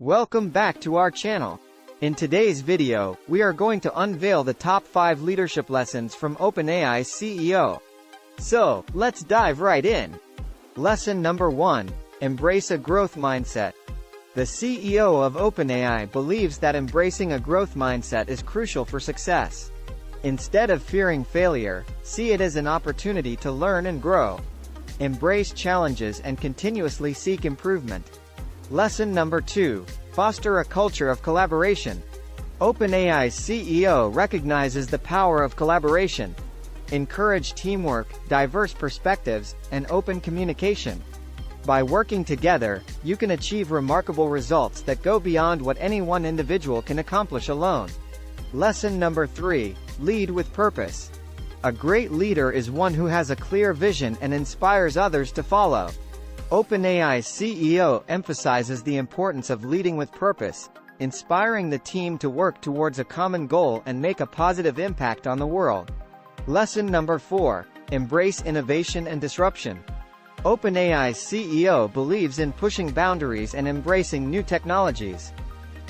Welcome back to our channel. In today's video, we are going to unveil the top 5 leadership lessons from OpenAI's CEO. So, let's dive right in. Lesson number 1. Embrace a growth mindset. The CEO of OpenAI believes that embracing a growth mindset is crucial for success. Instead of fearing failure, see it as an opportunity to learn and grow. Embrace challenges and continuously seek improvement. Lesson number 2. Foster a culture of collaboration. OpenAI's CEO recognizes the power of collaboration. Encourage teamwork, diverse perspectives, and open communication. By working together, you can achieve remarkable results that go beyond what any one individual can accomplish alone. Lesson number 3. Lead with purpose. A great leader is one who has a clear vision and inspires others to follow. OpenAI's CEO emphasizes the importance of leading with purpose, inspiring the team to work towards a common goal and make a positive impact on the world. Lesson number 4. Embrace innovation and disruption. OpenAI's CEO believes in pushing boundaries and embracing new technologies.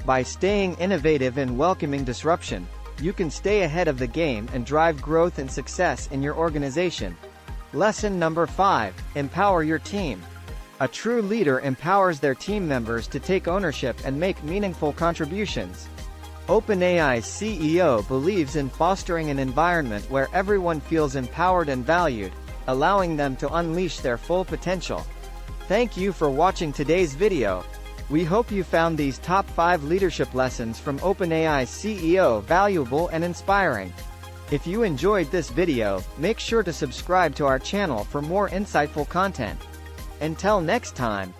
By staying innovative and welcoming disruption, you can stay ahead of the game and drive growth and success in your organization. Lesson number 5. Empower your team. A true leader empowers their team members to take ownership and make meaningful contributions. OpenAI's CEO believes in fostering an environment where everyone feels empowered and valued, allowing them to unleash their full potential. Thank you for watching today's video. We hope you found these top 5 leadership lessons from OpenAI's CEO valuable and inspiring. If you enjoyed this video, make sure to subscribe to our channel for more insightful content. Until next time,